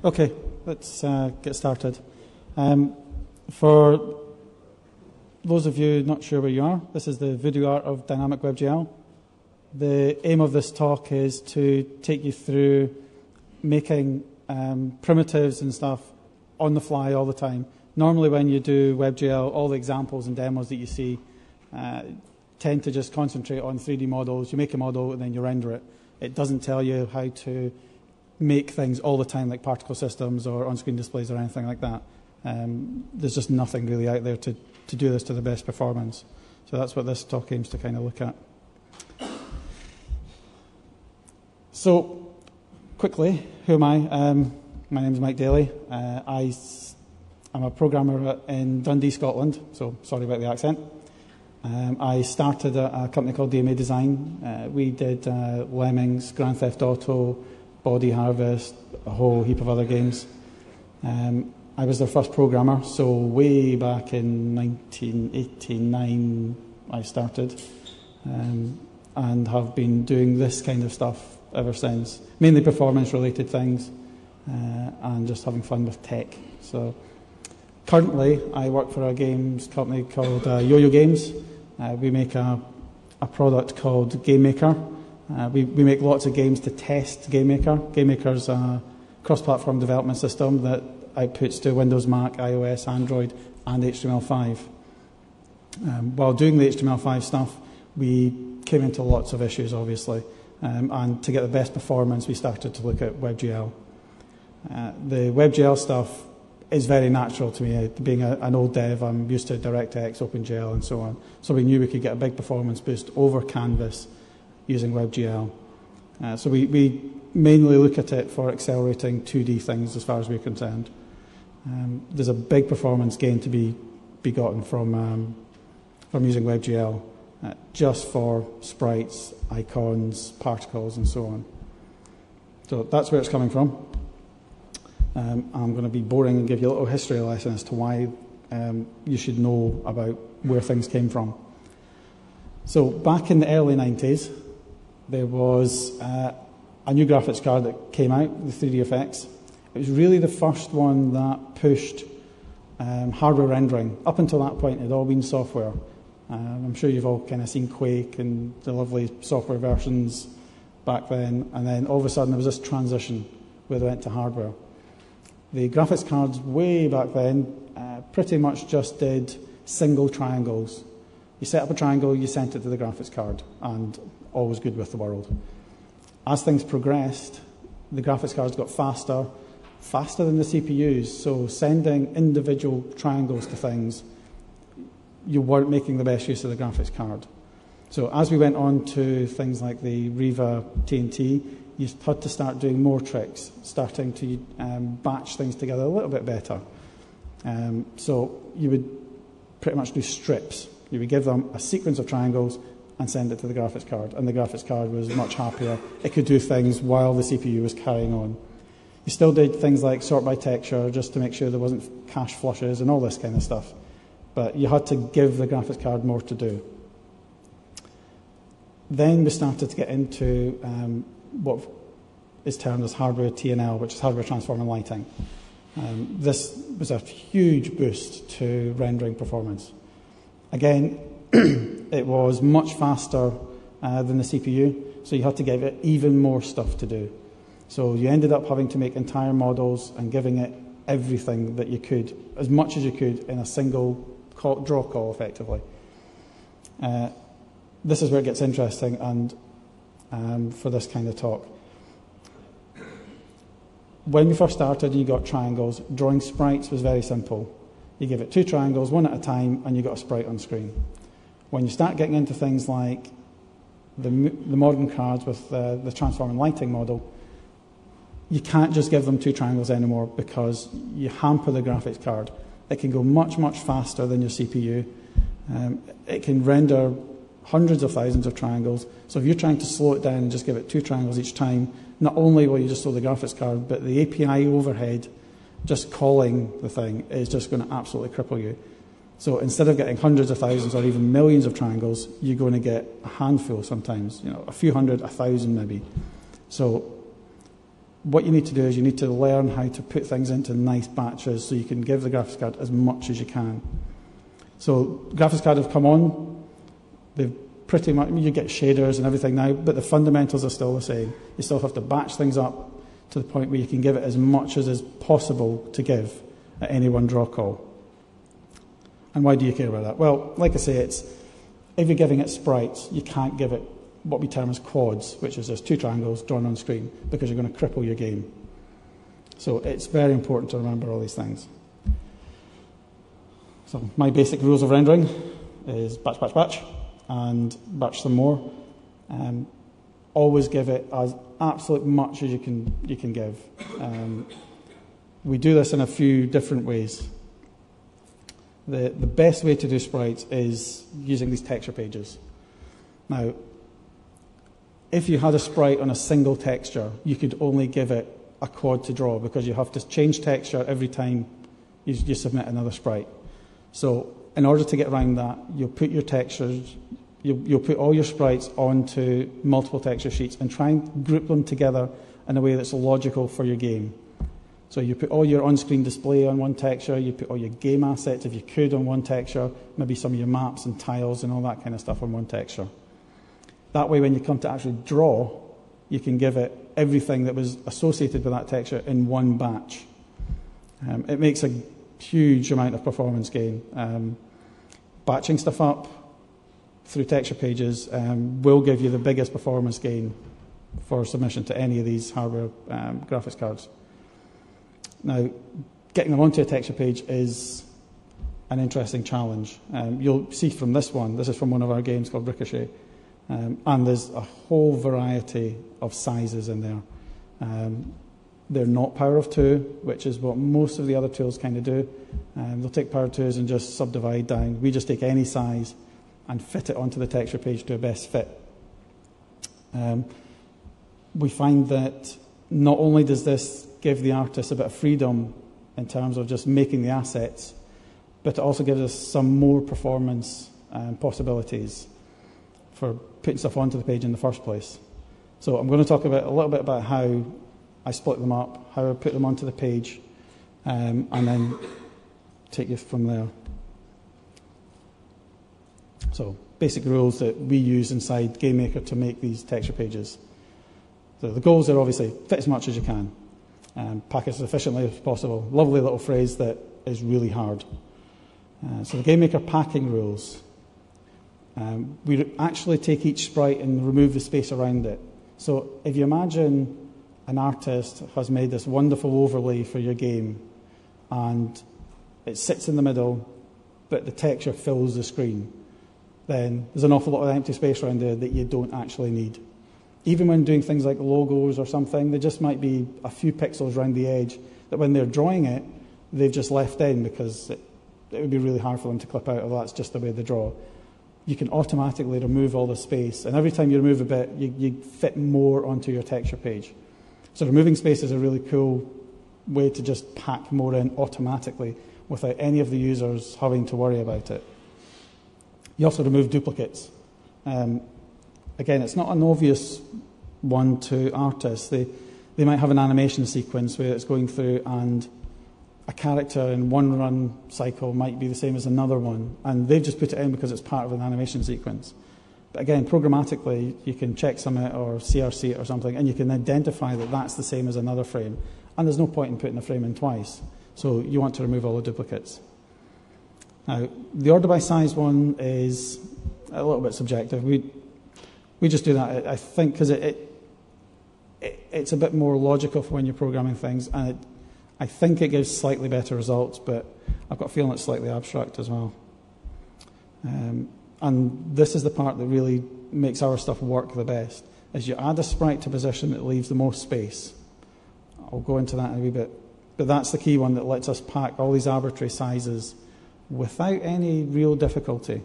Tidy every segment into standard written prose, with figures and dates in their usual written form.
Okay, let's get started. For those of you not sure where you are, this is the Voodoo Art of Dynamic WebGL. The aim of this talk is to take you through making primitives and stuff on the fly all the time. Normally when you do WebGL, all the examples and demos that you see tend to just concentrate on 3D models. You make a model and then you render it. It doesn't tell you how to make things all the time like particle systems or on-screen displays or anything like that. There's just nothing really out there to do this to the best performance. So that's what this talk aims to kind of look at. So, quickly, who am I? My name is Mike Daly. I'm a programmer in Dundee, Scotland, so sorry about the accent. I started a company called DMA Design. We did Lemmings, Grand Theft Auto, Body Harvest, a whole heap of other games. I was their first programmer, so way back in 1989 I started, and have been doing this kind of stuff ever since. Mainly performance-related things, and just having fun with tech. So currently I work for a games company called Yo-Yo Games. We make a product called Game Maker. We make lots of games to test Game Maker. Game Maker is a cross-platform development system that outputs to Windows, Mac, iOS, Android, and HTML5. While doing the HTML5 stuff, we came into lots of issues, obviously. And to get the best performance, we started to look at WebGL. The WebGL stuff is very natural to me. Being an old dev, I'm used to DirectX, OpenGL, and so on. So we knew we could get a big performance boost over Canvas using WebGL. So we mainly look at it for accelerating 2D things as far as we're concerned. There's a big performance gain to be gotten from using WebGL just for sprites, icons, particles, and so on. So that's where it's coming from. I'm going to be boring and give you a little history lesson as to why you should know about where things came from. So back in the early 90s, there was a new graphics card that came out, the 3DFX. It was really the first one that pushed hardware rendering. Up until that point, it had all been software. I'm sure you've all kind of seen Quake and the lovely software versions back then. And then all of a sudden, there was this transition where they went to hardware. The graphics cards way back then pretty much just did single triangles. You set up a triangle, you sent it to the graphics card, and all was good with the world. As things progressed, the graphics cards got faster than the CPUs, so sending individual triangles to things, you weren't making the best use of the graphics card. So as we went on to things like the Riva TNT, you had to start doing more tricks, starting to batch things together a little bit better. So you would pretty much do strips. You would give them a sequence of triangles and send it to the graphics card, and the graphics card was much happier. It could do things while the CPU was carrying on. You still did things like sort by texture just to make sure there wasn't cache flushes and all this kind of stuff, but you had to give the graphics card more to do. Then we started to get into what is termed as hardware TNL, which is hardware transforming lighting. This was a huge boost to rendering performance. Again, it was much faster than the CPU, so you had to give it even more stuff to do. So you ended up having to make entire models and giving it everything that you could, as much as you could, in a single draw call, effectively. This is where it gets interesting, and for this kind of talk. When we first started, you got triangles. Drawing sprites was very simple. You give it two triangles, one at a time, and you got a sprite on screen. When you start getting into things like the modern cards with the transforming lighting model, you can't just give them two triangles anymore because you hamper the graphics card. It can go much, much faster than your CPU. It can render hundreds of thousands of triangles. So if you're trying to slow it down and just give it two triangles each time, not only will you just slow the graphics card, but the API overhead, just calling the thing, is just going to absolutely cripple you. So instead of getting hundreds of thousands or even millions of triangles, you're going to get a handful sometimes, a few hundred, 1,000 maybe. So what you need to do is you need to learn how to put things into nice batches so you can give the graphics card as much as you can. So graphics card have come on. They've pretty much, you get shaders and everything now, but the fundamentals are still the same. You still have to batch things up to the point where you can give it as much as is possible to give at any one draw call. And why do you care about that? Well, like I say, if you're giving it sprites, you can't give it what we term as quads, which is just two triangles drawn on screen, because you're going to cripple your game. So it's very important to remember all these things. So my basic rules of rendering is batch, batch, batch, and batch some more. Always give it as absolute much as you can give. We do this in a few different ways. The best way to do sprites is using these texture pages. Now, if you had a sprite on a single texture, you could only give it a quad to draw because you have to change texture every time you submit another sprite. So in order to get around that, you'll put your textures, you'll put all your sprites onto multiple texture sheets and try and group them together in a way that's logical for your game. So you put all your on-screen display on one texture, you put all your game assets, if you could, on one texture, maybe some of your maps and tiles and all that kind of stuff on one texture. That way, when you come to actually draw, you can give it everything that was associated with that texture in one batch. It makes a huge amount of performance gain. Batching stuff up through texture pages will give you the biggest performance gain for submission to any of these hardware graphics cards. Now, getting them onto a texture page is an interesting challenge. You'll see from this one, this is from one of our games called Ricochet, and there's a whole variety of sizes in there. They're not power of 2, which is what most of the other tools kind of do. They'll take power of 2s and just subdivide down. We just take any size and fit it onto the texture page to a best fit. We find that not only does this give the artist a bit of freedom in terms of just making the assets, but it also gives us some more performance possibilities for putting stuff onto the page in the first place. So I'm going to talk a little bit about how I split them up, how I put them onto the page, and then take you from there. So basic rules that we use inside GameMaker to make these texture pages. So the goals are obviously fit as much as you can, pack as efficiently as possible. Lovely little phrase that is really hard. So the GameMaker packing rules. We actually take each sprite and remove the space around it. So if you imagine an artist has made this wonderful overlay for your game and it sits in the middle, but the texture fills the screen, then there's an awful lot of empty space around there that you don't actually need. Even when doing things like logos or something, there just might be a few pixels around the edge that when they're drawing it, they've just left in because it would be really hard for them to clip out, although that's just the way they draw. You can automatically remove all the space, and every time you remove a bit, you fit more onto your texture page. So removing space is a really cool way to just pack more in automatically without any of the users having to worry about it. You also remove duplicates. Again, it's not an obvious one to artists. They might have an animation sequence where it's going through and a character in one run cycle might be the same as another one, and they've just put it in because it's part of an animation sequence. But again, programmatically, you can checksum it or CRC it or something, and you can identify that that's the same as another frame. And there's no point in putting a frame in twice. So you want to remove all the duplicates. Now, the order by size one is a little bit subjective. We just do that, I think, because it's a bit more logical for when you're programming things, and I think it gives slightly better results, but I've got a feeling it's slightly abstract as well. And this is the part that really makes our stuff work the best, is you add a sprite to position that leaves the most space. I'll go into that in a wee bit. But that's the key one that lets us pack all these arbitrary sizes without any real difficulty.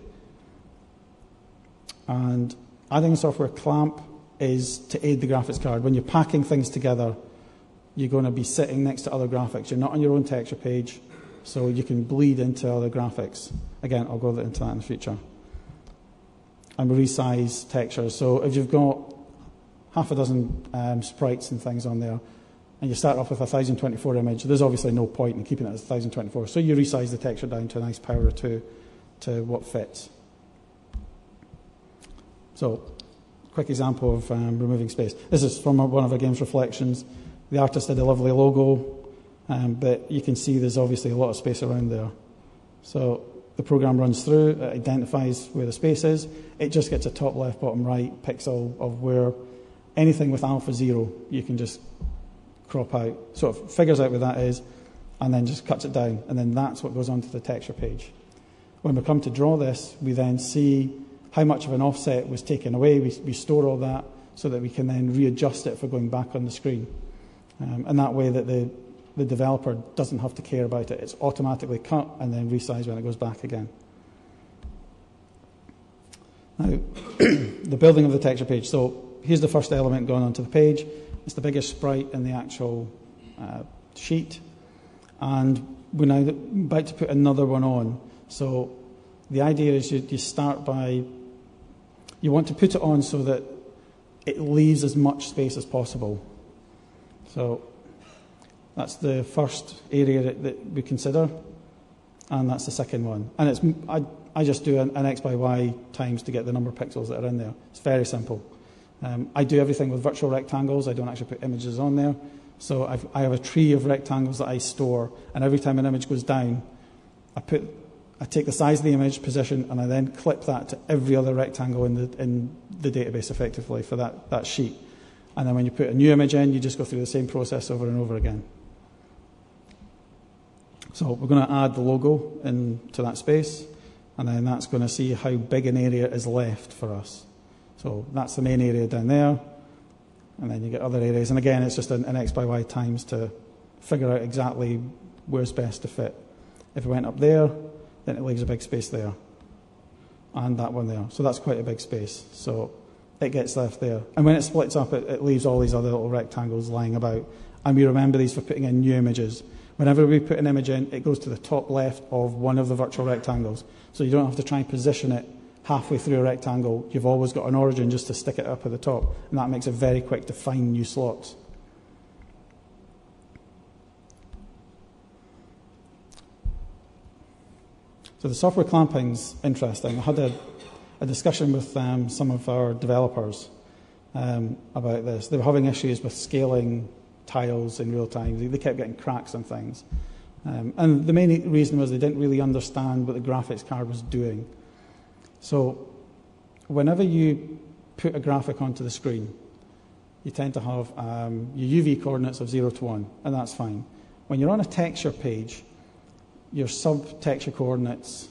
And adding a software clamp is to aid the graphics card. When you're packing things together, you're going to be sitting next to other graphics. You're not on your own texture page, so you can bleed into other graphics. Again, I'll go into that in the future. And resize textures. So if you've got half a dozen sprites and things on there, and you start off with a 1024 image, there's obviously no point in keeping it as 1024. So you resize the texture down to a nice power of 2 to what fits. So, quick example of removing space. This is from one of our game's reflections. The artist did a lovely logo, but you can see there's obviously a lot of space around there. So the program runs through, it identifies where the space is, it just gets a top left, bottom right pixel of where anything with alpha 0 you can just crop out. So it figures out where that is and then just cuts it down, and then that's what goes onto the texture page. When we come to draw this, we then see how much of an offset was taken away. We store all that so that we can then readjust it for going back on the screen. And that way that the developer doesn't have to care about it. It's automatically cut and then resized when it goes back again. Now, the building of the texture page. So here's the first element going onto the page. It's the biggest sprite in the actual sheet. And we're now about to put another one on. So the idea is you start by, you want to put it on so that it leaves as much space as possible. So that's the first area that we consider, and that's the second one. And it's I just do an X by Y times to get the number of pixels that are in there. It's very simple. I do everything with virtual rectangles. I don't actually put images on there. So I have a tree of rectangles that I store, and every time an image goes down, I take the size of the image position, and I then clip that to every other rectangle in the database effectively for that sheet. And then when you put a new image in, you just go through the same process over and over again. So we're going to add the logo into that space, and then that's going to see how big an area is left for us. So that's the main area down there, and then you get other areas. And again, it's just an X by Y times to figure out exactly where's best to fit. If it went up there, then it leaves a big space there, and that one there. So that's quite a big space. So it gets left there. And when it splits up, it leaves all these other little rectangles lying about. And we remember these for putting in new images. Whenever we put an image in, it goes to the top left of one of the virtual rectangles. So you don't have to try and position it halfway through a rectangle. You've always got an origin just to stick it up at the top. And that makes it very quick to find new slots. So the software clamping's interesting. I had a discussion with some of our developers about this. They were having issues with scaling tiles in real time. They kept getting cracks and things. And the main reason was they didn't really understand what the graphics card was doing. So whenever you put a graphic onto the screen, you tend to have your UV coordinates of 0 to 1, and that's fine. When you're on a texture page, your sub-texture coordinates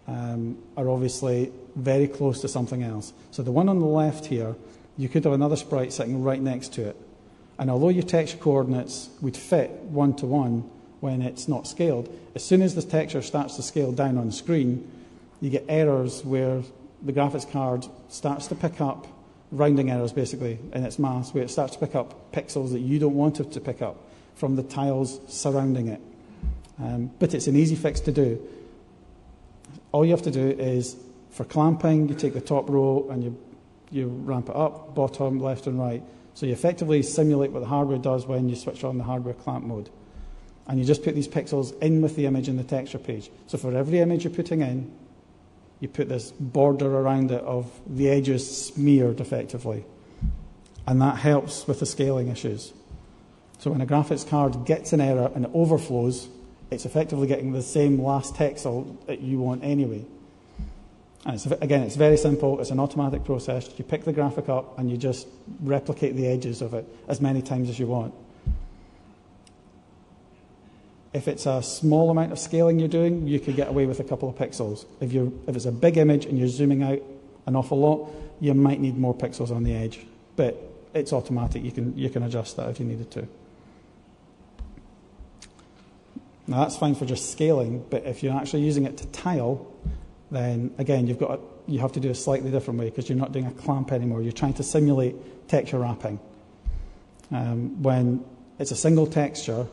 are obviously very close to something else. So the one on the left here, you could have another sprite sitting right next to it. And although your texture coordinates would fit 1 to 1 when it's not scaled, as soon as the texture starts to scale down on screen, you get errors where the graphics card starts to pick up, rounding errors basically, in its math, where it starts to pick up pixels that you don't want it to pick up from the tiles surrounding it. But it's an easy fix to do. All you have to do is, for clamping, you take the top row and you ramp it up, bottom, left and right. So you effectively simulate what the hardware does when you switch on the hardware clamp mode. And you just put these pixels in with the image in the texture page. So for every image you're putting in, you put this border around it of the edges smeared effectively. And that helps with the scaling issues. So when a graphics card gets an error and it overflows, it's effectively getting the same last pixel that you want anyway. And again, it's very simple. It's an automatic process. You pick the graphic up and you just replicate the edges of it as many times as you want. If it's a small amount of scaling you're doing, you could get away with a couple of pixels. If it's a big image and you're zooming out an awful lot, you might need more pixels on the edge. But it's automatic. You can adjust that if you needed to. Now that's fine for just scaling, but if you're actually using it to tile, then again you have to do a slightly different way because you're not doing a clamp anymore. You're trying to simulate texture wrapping. When it's a single texture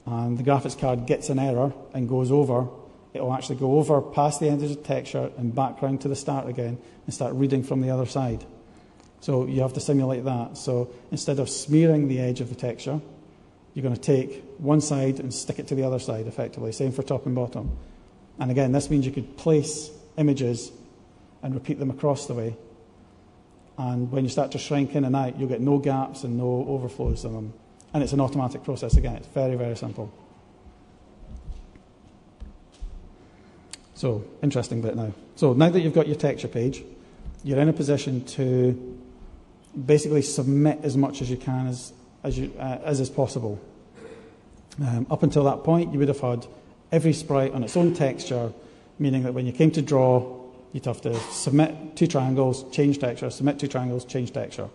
and the graphics card gets an error and goes over, it will actually go over past the end of the texture and back round to the start again and start reading from the other side. So you have to simulate that. So instead of smearing the edge of the texture, You're going to take one side and stick it to the other side, effectively. Same for top and bottom. And again, this means you could place images and repeat them across the way. And when you start to shrink in and out, you'll get no gaps and no overflows in them. And it's an automatic process again. It's very, very simple. So, interesting bit now. So now that you've got your texture page, you're in a position to basically submit as much as you can as is possible. Up until that point, you would have had every sprite on its own texture, meaning that when you came to draw, you'd have to submit 2 triangles, change texture, submit 2 triangles, change texture.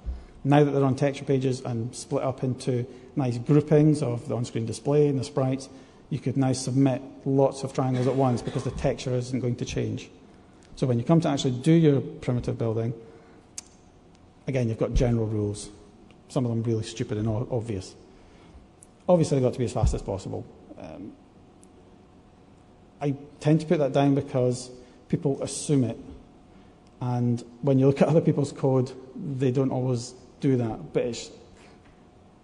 Now that they're on texture pages and split up into nice groupings of the on-screen display and the sprites, you could now submit lots of triangles at once because the texture isn't going to change. So when you come to actually do your primitive building, again, you've got general rules. Some of them really stupid and obvious. Obviously, they've got to be as fast as possible. I tend to put that down because people assume it. And when you look at other people's code, they don't always do that. But it's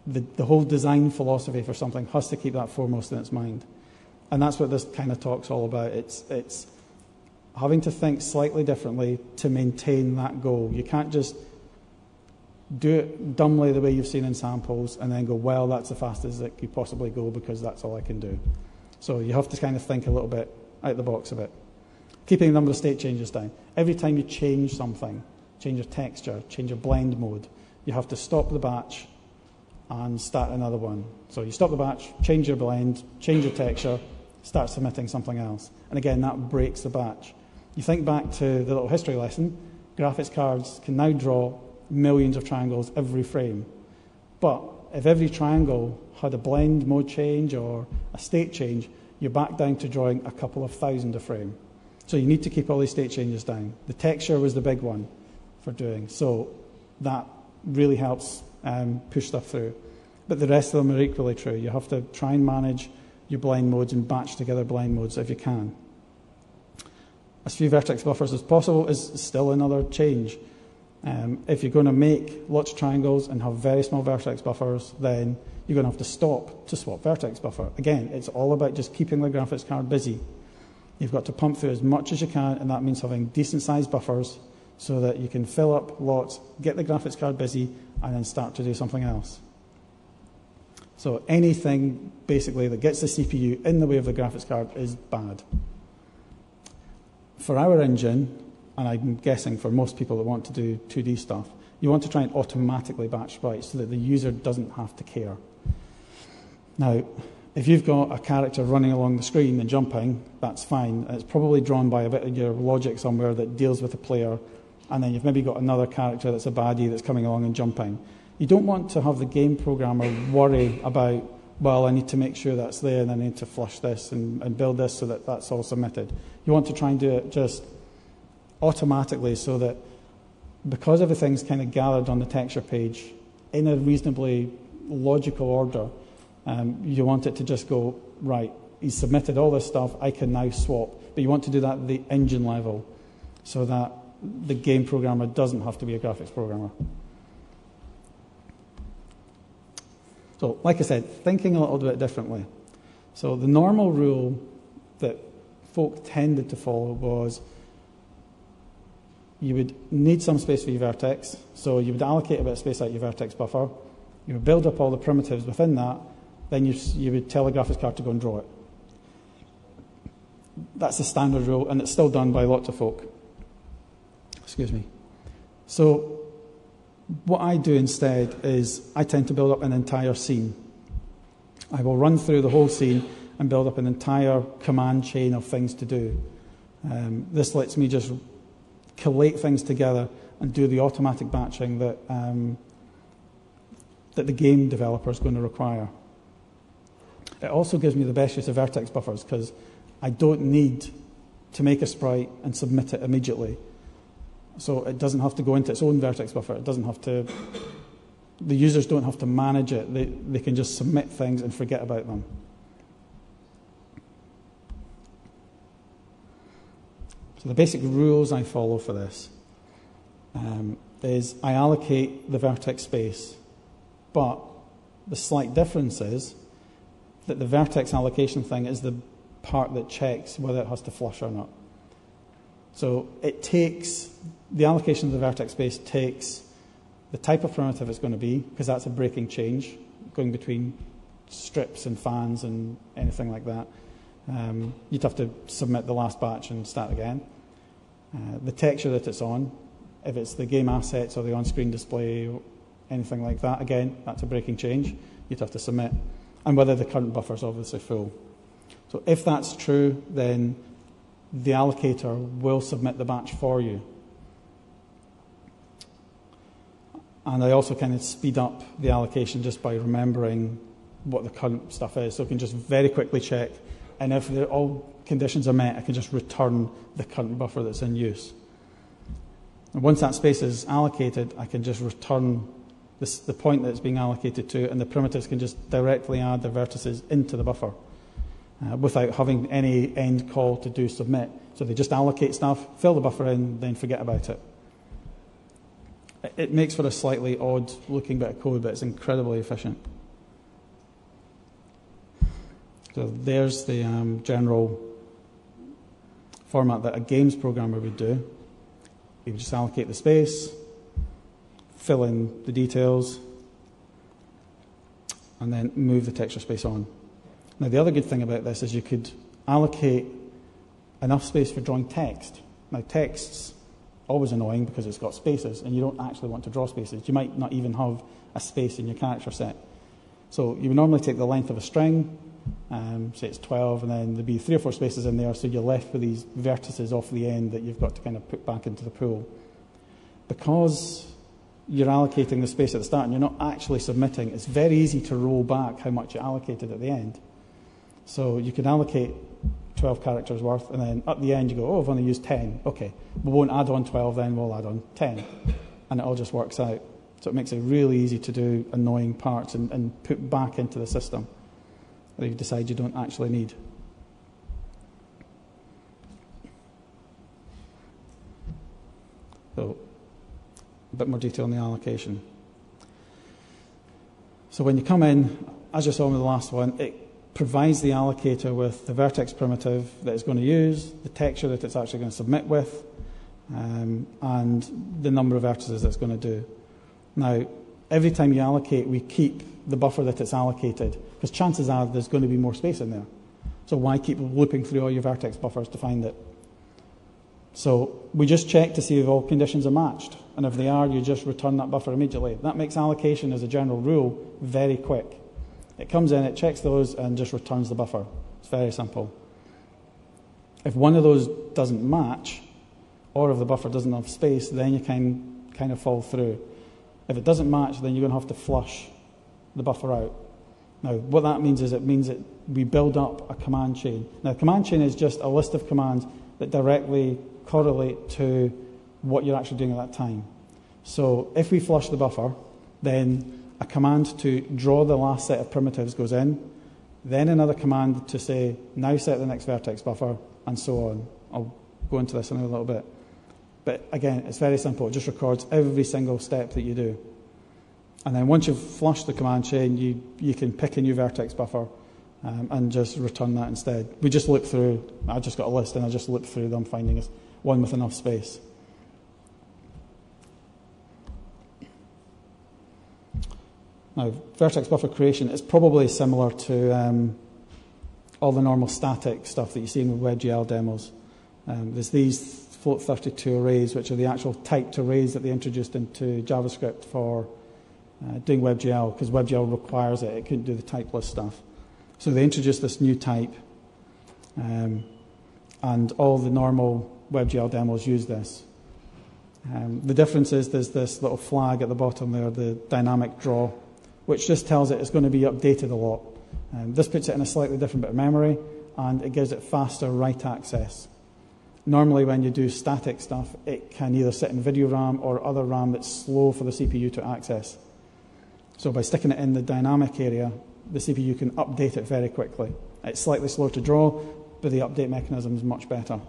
the whole design philosophy for something has to keep that foremost in its mind. And that's what this kind of talk's all about. It's having to think slightly differently to maintain that goal. You can't just do it dumbly the way you've seen in samples and then go, well, that's the fastest it could possibly go because that's all I can do. So you have to kind of think a little bit out the box a bit. Keeping the number of state changes down. Every time you change something, change your texture, change your blend mode, you have to stop the batch and start another one. So you stop the batch, change your blend, change your texture, start submitting something else. And again, that breaks the batch. You think back to the little history lesson, graphics cards can now draw millions of triangles every frame. But if every triangle had a blend mode change or a state change, you're back down to drawing a couple of thousand a frame. So you need to keep all these state changes down. The texture was the big one for doing. So that really helps push stuff through. But the rest of them are equally true. You have to try and manage your blend modes and batch together blend modes if you can. As few vertex buffers as possible is still another change. If you're going to make lots of triangles and have very small vertex buffers, then you're going to have to stop to swap vertex buffer. Again, it's all about just keeping the graphics card busy. You've got to pump through as much as you can, and that means having decent-sized buffers so that you can fill up lots, get the graphics card busy, and then start to do something else. So anything, basically, that gets the CPU in the way of the graphics card is bad. For our engine, and I'm guessing for most people that want to do 2D stuff, you want to try and automatically batch sprites so that the user doesn't have to care. Now, if you've got a character running along the screen and jumping, that's fine. It's probably drawn by a bit of your logic somewhere that deals with the player, and then you've maybe got another character that's a baddie that's coming along and jumping. You don't want to have the game programmer worry about, well, I need to make sure that's there and I need to flush this and build this so that that's all submitted. You want to try and do it just automatically so that because everything's kind of gathered on the texture page in a reasonably logical order, you want it to just go, right, he's submitted all this stuff, I can now swap. But you want to do that at the engine level so that the game programmer doesn't have to be a graphics programmer. So, like I said, thinking a little bit differently. So the normal rule that folk tended to follow was you would need some space for your vertex, so you would allocate a bit of space out your vertex buffer, you would build up all the primitives within that, then you would tell the graphics card to go and draw it. That's the standard rule, and it's still done by lots of folk. Excuse me. So what I do instead is I tend to build up an entire scene. I will run through the whole scene and build up an entire command chain of things to do. This lets me just collate things together and do the automatic batching that the game developer is going to require. It also gives me the best use of vertex buffers because I don't need to make a sprite and submit it immediately. So it doesn't have to go into its own vertex buffer. It doesn't have to. The users don't have to manage it. They can just submit things and forget about them. So the basic rules I follow for this is I allocate the vertex space, but the slight difference is that the vertex allocation thing is the part that checks whether it has to flush or not. So the allocation of the vertex space takes the type of primitive it's going to be, because that's a breaking change, going between strips and fans and anything like that. You'd have to submit the last batch and start again. The texture that it's on, if it's the game assets or the on-screen display or anything like that, again, that's a breaking change. You'd have to submit. And whether the current buffer is obviously full. So if that's true, then the allocator will submit the batch for you. And I also kind of speed up the allocation just by remembering what the current stuff is. So I can just very quickly check. And if all conditions are met, I can just return the current buffer that's in use. And once that space is allocated, I can just return the point that it's being allocated to, and the primitives can just directly add the vertices into the buffer without having any end call to do submit. So they just allocate stuff, fill the buffer in, then forget about it. It makes for a slightly odd looking bit of code, but it's incredibly efficient. So there's the general format that a games programmer would do. You would just allocate the space, fill in the details, and then move the texture space on. Now, the other good thing about this is you could allocate enough space for drawing text. Now, text's always annoying because it's got spaces, and you don't actually want to draw spaces. You might not even have a space in your character set. So you would normally take the length of a string, say it's 12, and then there'd be 3 or 4 spaces in there, so you're left with these vertices off the end that you've got to kind of put back into the pool. Because you're allocating the space at the start and you're not actually submitting, it's very easy to roll back how much you allocated at the end. So you can allocate 12 characters worth, and then at the end you go, oh, I've only used 10. Okay, we won't add on 12 then, we'll add on 10. And it all just works out. So it makes it really easy to do annoying parts and put back into the system that you decide you don't actually need. So a bit more detail on the allocation. So when you come in, as you saw in the last one, it provides the allocator with the vertex primitive that it's going to use, the texture that it's actually going to submit with, and the number of vertices that it's going to do. Now, every time you allocate, we keep the buffer that it's allocated, because chances are there's going to be more space in there. So why keep looping through all your vertex buffers to find it? So we just check to see if all conditions are matched. And if they are, you just return that buffer immediately. That makes allocation, as a general rule, very quick. It comes in, it checks those, and just returns the buffer. It's very simple. If one of those doesn't match, or if the buffer doesn't have space, then you can kind of fall through. If it doesn't match, then you're going to have to flush the buffer out. Now, what that means is that we build up a command chain. Now, a command chain is just a list of commands that directly correlate to what you're actually doing at that time. So if we flush the buffer, then a command to draw the last set of primitives goes in, then another command to say, now set the next vertex buffer, and so on. I'll go into this in a little bit. But again, it's very simple. It just records every single step that you do. And then once you've flushed the command chain, you can pick a new vertex buffer and just return that instead. We just look through. I just got a list, and I just look through them, finding one with enough space. Now, vertex buffer creation is probably similar to all the normal static stuff that you see in WebGL demos. There's these float 32 arrays, which are the actual typed arrays that they introduced into JavaScript for doing WebGL, because WebGL requires it. It couldn't do the typeless stuff. So they introduced this new type, and all the normal WebGL demos use this. The difference is there's this little flag at the bottom there, the dynamic draw, which just tells it it's going to be updated a lot. This puts it in a slightly different bit of memory, and it gives it faster write access. Normally when you do static stuff, it can either sit in video RAM or other RAM that's slow for the CPU to access. So by sticking it in the dynamic area, the CPU can update it very quickly. It's slightly slower to draw, but the update mechanism is much better.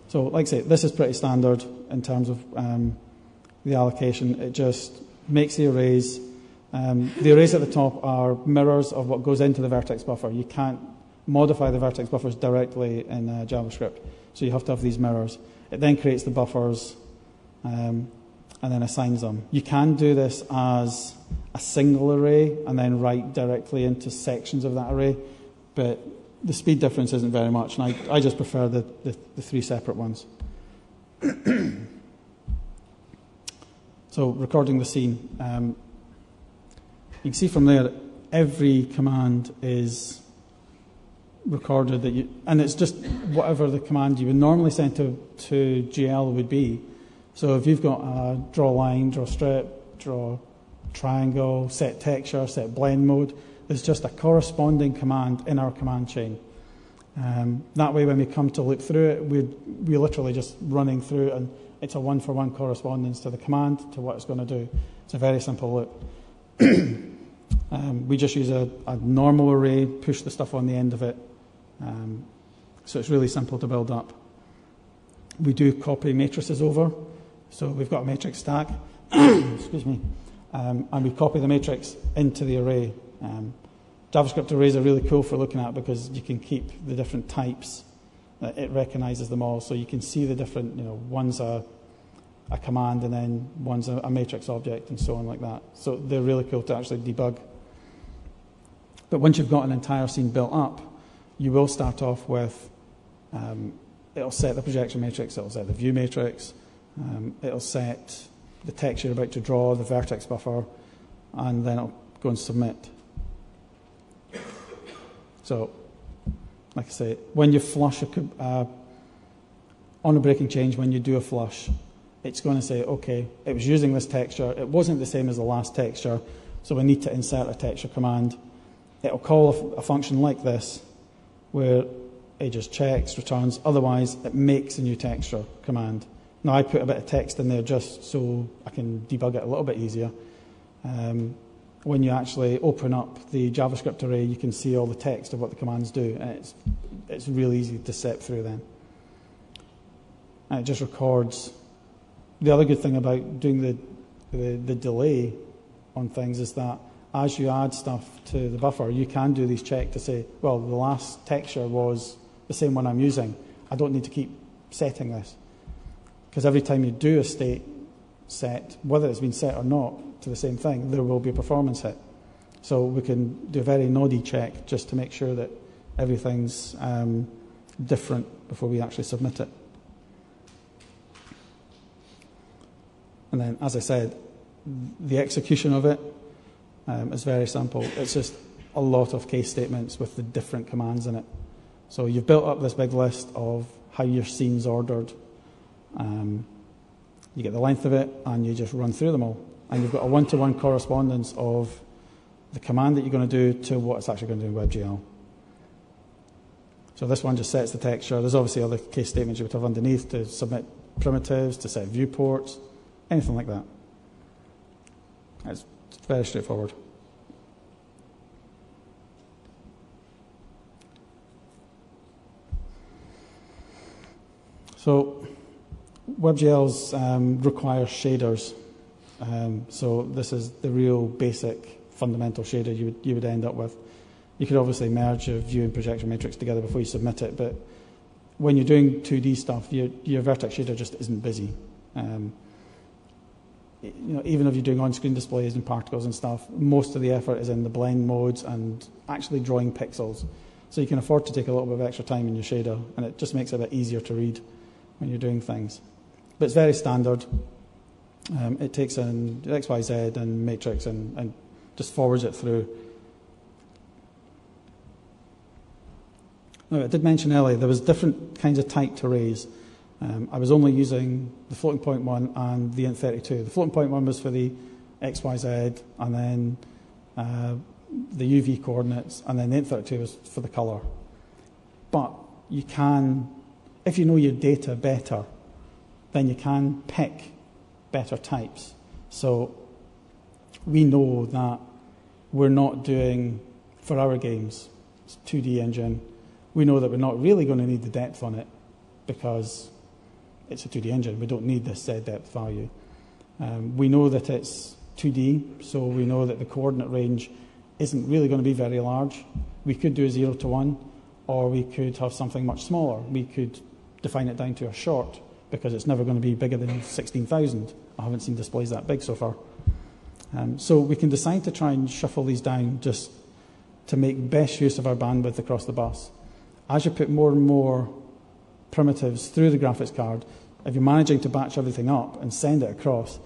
So like I say, this is pretty standard in terms of the allocation. It just makes the arrays, The arrays at the top are mirrors of what goes into the vertex buffer. You can't modify the vertex buffers directly in JavaScript, so you have to have these mirrors. It then creates the buffers and then assigns them. You can do this as a single array and then write directly into sections of that array, but the speed difference isn't very much, and I just prefer the three separate ones. So recording the scene. You can see from there every command is recorded and it's just whatever the command you would normally send to GL would be. So if you've got a draw line, draw strip, draw triangle, set texture, set blend mode, there's just a corresponding command in our command chain. That way when we come to look through it, we're literally just running through it, and it's a one-for-one correspondence to the command to what it's going to do. It's a very simple loop. We just use a normal array, push the stuff on the end of it. So it's really simple to build up. We do copy matrices over. So we've got a matrix stack, excuse me, and we copy the matrix into the array. JavaScript arrays are really cool for looking at because you can keep the different types. It recognizes them all, so you can see the different, one's a command and then one's a matrix object and so on like that. So they're really cool to actually debug. But once you've got an entire scene built up, you will start off with, it'll set the projection matrix, it'll set the view matrix, it'll set the text you're about to draw, the vertex buffer, and then it'll go and submit. So, like I say, when you flush on a breaking change, when you do a flush, it's going to say, okay, it was using this texture, it wasn't the same as the last texture, so we need to insert a texture command. It'll call a function like this, where it just checks, returns, otherwise it makes a new texture command. Now I put a bit of text in there just so I can debug it a little bit easier. When you actually open up the JavaScript array, you can see all the text of what the commands do, and it's really easy to step through then. And it just records. The other good thing about doing the delay on things is that as you add stuff to the buffer, you can do these checks to say, well, the last texture was the same one I'm using. I don't need to keep setting this. Because every time you do a state set, whether it's been set or not to the same thing, there will be a performance hit. So we can do a very noddy check just to make sure that everything's different before we actually submit it. And then, as I said, the execution of it is very simple. It's just a lot of case statements with the different commands in it. So you've built up this big list of how your scene's ordered. You get the length of it, and you just run through them all. And you've got a one-to-one correspondence of the command that you're going to do to what it's actually going to do in WebGL. So this one just sets the texture. There's obviously other case statements you would have underneath to submit primitives, to set viewports, anything like that. It's very straightforward. So WebGLs require shaders. So this is the real basic fundamental shader you would end up with. You could obviously merge a view and projection matrix together before you submit it, but when you're doing 2D stuff, your vertex shader just isn't busy. Even if you're doing on-screen displays and particles and stuff, most of the effort is in the blend modes and actually drawing pixels. So you can afford to take a little bit of extra time in your shader, and it just makes it a bit easier to read when you're doing things. But it's very standard. It takes in X, Y, Z and matrix and just forwards it through. Now, I did mention earlier there was different kinds of typed arrays. I was only using the floating point one and the int32. The floating point one was for the X, Y, Z, and then the UV coordinates, and then the int32 was for the color. But you can, if you know your data better, then you can pick better types. So we know that we're not doing, for our games, it's 2D engine, we know that we're not really going to need the depth on it because it's a 2D engine. We don't need this Z depth value. We know that it's 2D, so we know that the coordinate range isn't really going to be very large. We could do a 0 to 1, or we could have something much smaller. We could define it down to a short, because it's never going to be bigger than 16,000. I haven't seen displays that big so far. So we can decide to try and shuffle these down just to make best use of our bandwidth across the bus. As you put more and more primitives through the graphics card, if you're managing to batch everything up and send it across,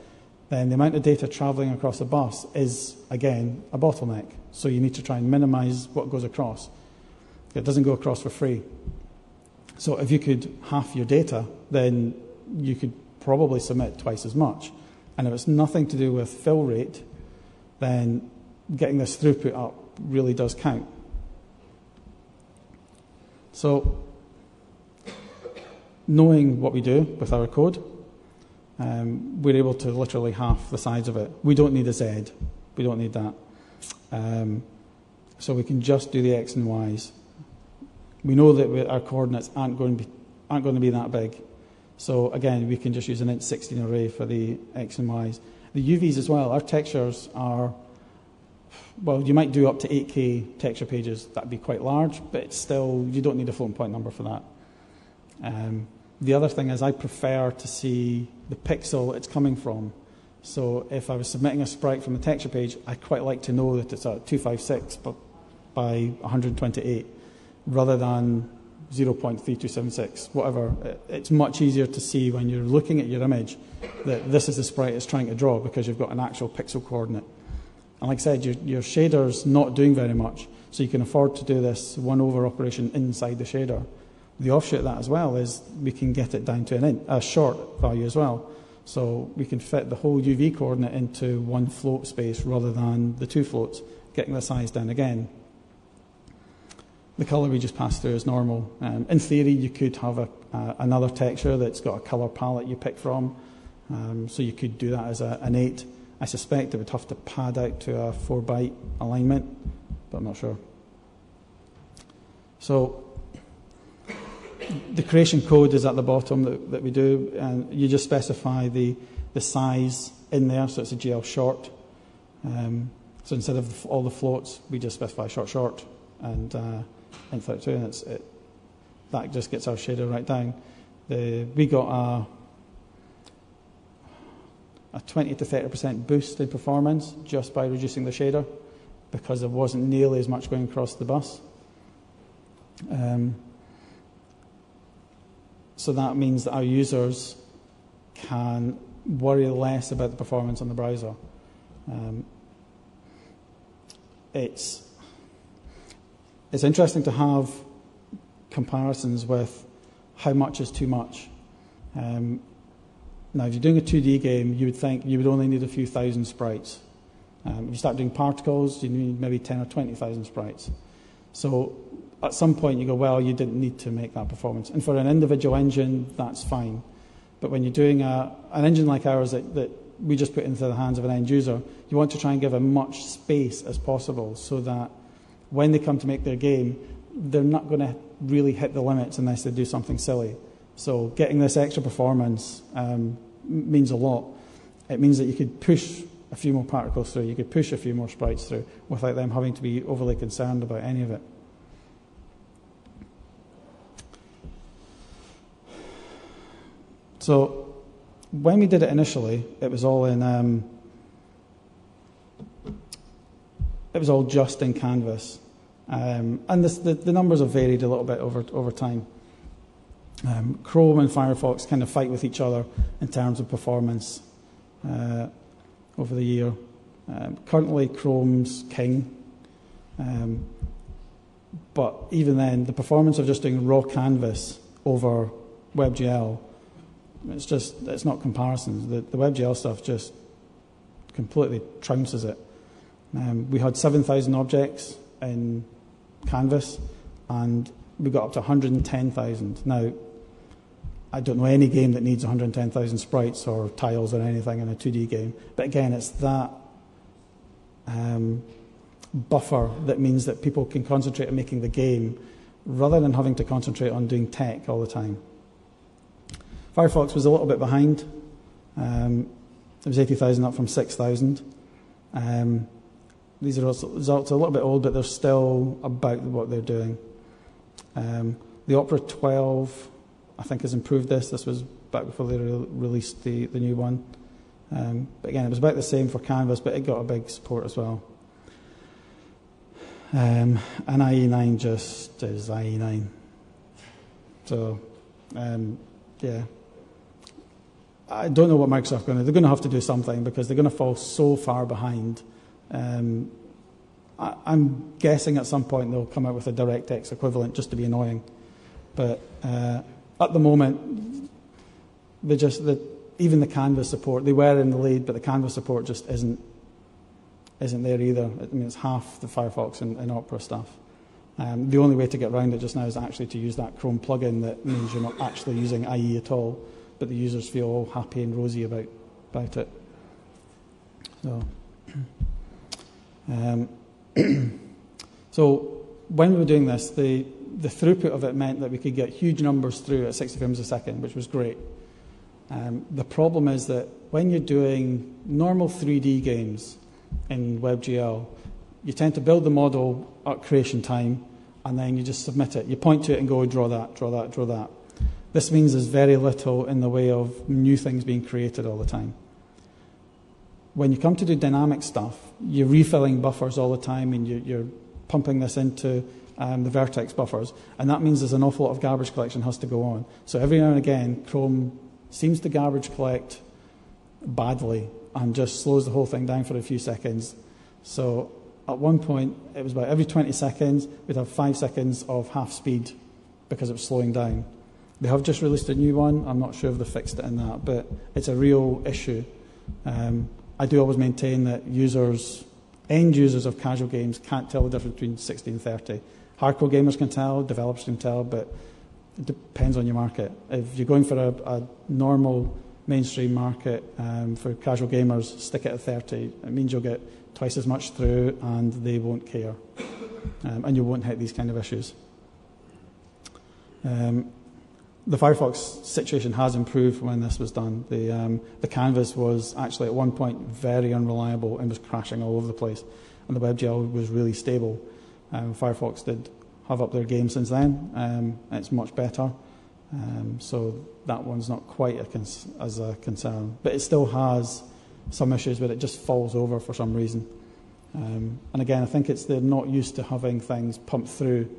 then the amount of data traveling across the bus is, again, a bottleneck. So you need to try and minimize what goes across. It doesn't go across for free. So if you could half your data, then you could probably submit twice as much. And if it's nothing to do with fill rate, then getting this throughput up really does count. So knowing what we do with our code, we're able to literally half the size of it. We don't need a Z. We don't need that. So we can just do the X and Ys. We know that our coordinates aren't going to be that big. So again, we can just use an int16 array for the X and Ys. The UVs as well, our textures are, well, you might do up to 8K texture pages. That'd be quite large, but it's still, you don't need a floating point number for that. The other thing is I prefer to see the pixel it's coming from. So if I was submitting a sprite from the texture page, I'd quite like to know that it's at 256 by 128 rather than 0.3276, whatever. It's much easier to see when you're looking at your image that this is the sprite it's trying to draw because you've got an actual pixel coordinate. And like I said, your shader's not doing very much, so you can afford to do this 1/over operation inside the shader. The offshoot of that as well is we can get it down to a short value as well. So we can fit the whole UV coordinate into one float space rather than the two floats, getting the size down again. The color we just pass through is normal. In theory, you could have another texture that's got a color palette you pick from. So you could do that as an 8. I suspect it would have to pad out to a 4-byte alignment, but I'm not sure. So the creation code is at the bottom that we do, and you just specify the size in there, so it's a GL short. So instead of all the floats, we just specify short, and int32, and that just gets our shader right down. We got a 20 to 30% boost in performance just by reducing the shader, because there wasn't nearly as much going across the bus. So that means that our users can worry less about the performance on the browser. It's interesting to have comparisons with how much is too much. Now, if you're doing a 2D game, you would think you would only need a few thousand sprites. If you start doing particles, you need maybe 10 or 20,000 sprites. So at some point you go, well, you didn't need to make that performance. And for an individual engine, that's fine. But when you're doing an engine like ours that we just put into the hands of an end user, you want to try and give as much space as possible so that when they come to make their game, they're not going to really hit the limits unless they do something silly. So getting this extra performance means a lot. It means that you could push a few more particles through, you could push a few more sprites through without them having to be overly concerned about any of it. So when we did it initially, it was all in just in Canvas, and the numbers have varied a little bit over time. Chrome and Firefox kind of fight with each other in terms of performance over the year. Currently, Chrome's king, but even then, the performance of just doing raw Canvas over WebGL, it's not comparisons. The WebGL stuff just completely trounces it. We had 7,000 objects in Canvas, and we got up to 110,000. Now, I don't know any game that needs 110,000 sprites or tiles or anything in a 2D game. But again, it's that buffer that means that people can concentrate on making the game rather than having to concentrate on doing tech all the time. Firefox was a little bit behind. It was 80,000 up from 6,000. These are results a little bit old, but they're still about what they're doing. The Opera 12, I think, has improved this. This was back before they released the new one. But again, it was about the same for Canvas, but it got a big support as well. And IE9 just is IE9. So, yeah. I don't know what Microsoft are going to do. They're going to have to do something because they're going to fall so far behind. I'm guessing at some point they'll come out with a DirectX equivalent just to be annoying. But at the moment, even the Canvas support, they were in the lead, but the Canvas support just isn't there either. I mean, it's half the Firefox and Opera stuff. The only way to get around it just now is actually to use that Chrome plugin that means you're not actually using IE at all, but the users feel all happy and rosy about it. So, so when we were doing this, the throughput of it meant that we could get huge numbers through at 60 frames a second, which was great. The problem is that when you're doing normal 3D games in WebGL, you tend to build the model at creation time, and then you just submit it. You point to it and go, draw that, draw that, draw that. This means there's very little in the way of new things being created all the time. When you come to do dynamic stuff, you're refilling buffers all the time, and you're pumping this into the vertex buffers, and that means there's an awful lot of garbage collection has to go on. So every now and again, Chrome seems to garbage collect badly and just slows the whole thing down for a few seconds. So at one point, it was about every 20 seconds, we'd have 5 seconds of half speed because it was slowing down. They have just released a new one. I'm not sure if they fixed it in that, but it's a real issue. I do always maintain that end users of casual games can't tell the difference between 60 and 30. Hardcore gamers can tell, developers can tell, but it depends on your market. If you're going for a normal mainstream market for casual gamers, stick it at 30. It means you'll get twice as much through, and they won't care. And you won't hit these kind of issues. The Firefox situation has improved when this was done. The Canvas was actually at one point very unreliable and was crashing all over the place, and the WebGL was really stable. Firefox did have up their game since then, and it's much better. So that one's not quite as a concern, but it still has some issues where it just falls over for some reason. And again, I think they're not used to having things pumped through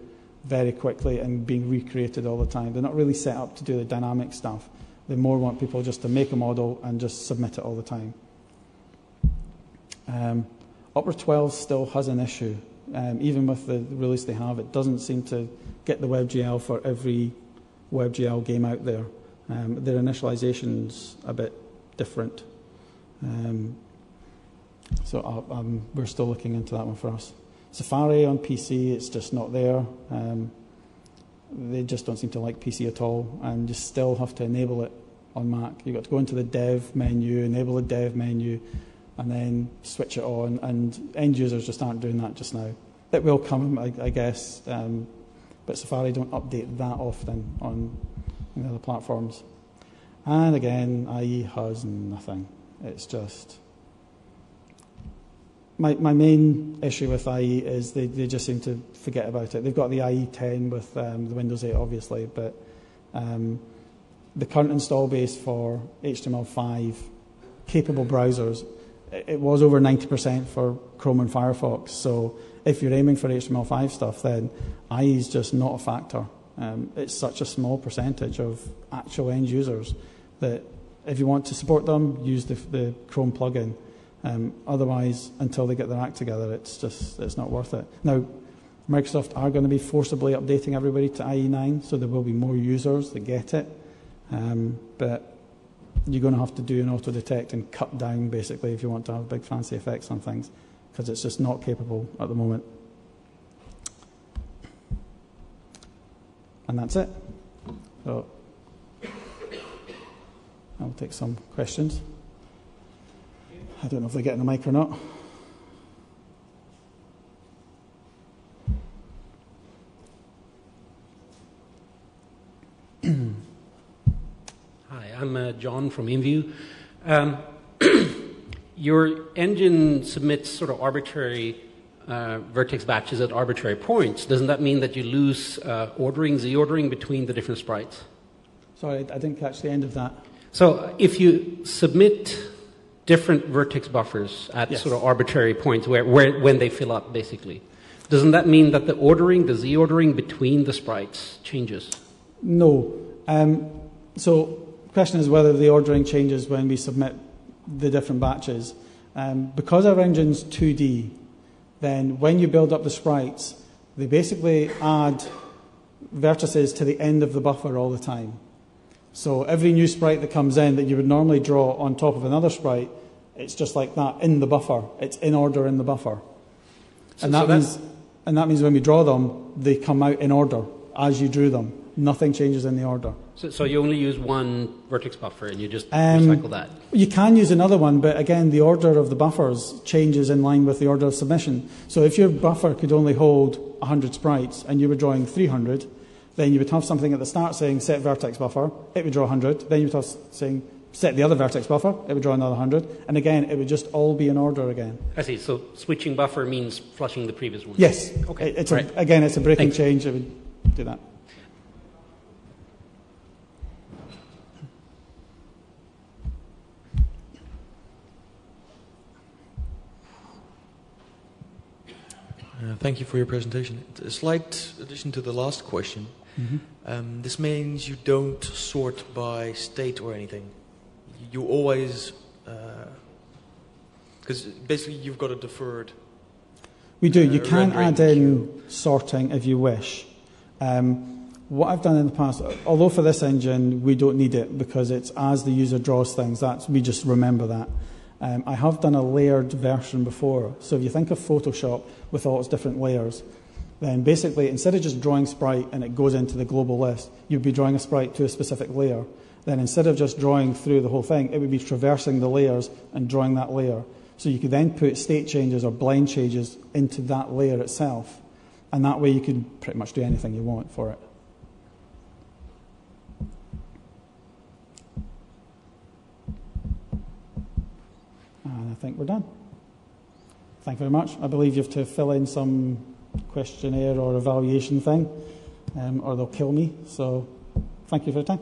very quickly and being recreated all the time. They're not really set up to do the dynamic stuff. They more want people just to make a model and just submit it all the time. Opera 12 still has an issue. Even with the release they have, it doesn't seem to get the WebGL for every WebGL game out there. Their initialization's a bit different. So we're still looking into that one for us. Safari on PC, it's just not there. They just don't seem to like PC at all, and you still have to enable it on Mac. You've got to go into the dev menu, enable the dev menu, and then switch it on, and end users just aren't doing that just now. It will come, I guess, but Safari don't update that often on the other platforms. And again, IE has nothing. It's just... My main issue with IE is they just seem to forget about it. They've got the IE 10 with the Windows 8, obviously, but the current install base for HTML5 capable browsers, it was over 90% for Chrome and Firefox. So if you're aiming for HTML5 stuff, then IE is just not a factor. It's such a small percentage of actual end users that if you want to support them, use the Chrome plugin. Otherwise, until they get their act together, it's not worth it. Now, Microsoft are going to be forcibly updating everybody to IE9, so there will be more users that get it. But you're going to have to do an auto-detect and cut down, basically, if you want to have big fancy effects on things, because it's just not capable at the moment. And that's it. So I'll take some questions. I don't know if they're getting a mic or not. Hi, I'm John from InView. your engine submits sort of arbitrary vertex batches at arbitrary points. Doesn't that mean that you lose ordering, z-ordering between the different sprites? Sorry, I didn't catch the end of that. So if you submit different vertex buffers at Yes. sort of arbitrary points when they fill up, basically, doesn't that mean that the ordering, the z-ordering between the sprites changes? No. So the question is whether the ordering changes when we submit the different batches. Because our engine's 2D, then when you build up the sprites, they basically add vertices to the end of the buffer all the time. So every new sprite that comes in that you would normally draw on top of another sprite, it's just like that in the buffer. It's in order in the buffer. And that means when we draw them, they come out in order as you drew them. Nothing changes in the order. So you only use one vertex buffer and you just recycle that? You can use another one, but again, the order of the buffers changes in line with the order of submission. So if your buffer could only hold 100 sprites and you were drawing 300, then you would have something at the start saying set vertex buffer, it would draw 100. Then you would have saying set the other vertex buffer, it would draw another 100. And again, it would just all be in order again. I see. So switching buffer means flushing the previous one? Yes. Okay. Again, it's a breaking change. It would do that. Thank you for your presentation. A slight addition to the last question. Mm-hmm. This means you don't sort by state or anything. You always, because basically you've got a deferred. We do. You can add in sorting if you wish. What I've done in the past, although for this engine we don't need it because it's as the user draws things, we just remember that. I have done a layered version before. So if you think of Photoshop with all its different layers, then basically instead of just drawing sprite and it goes into the global list, you'd be drawing a sprite to a specific layer. Then instead of just drawing through the whole thing, it would be traversing the layers and drawing that layer. So you could then put state changes or blind changes into that layer itself. And that way you could pretty much do anything you want for it. And I think we're done. Thank you very much. I believe you have to fill in some questionnaire or evaluation thing, or they'll kill me. So thank you for your time.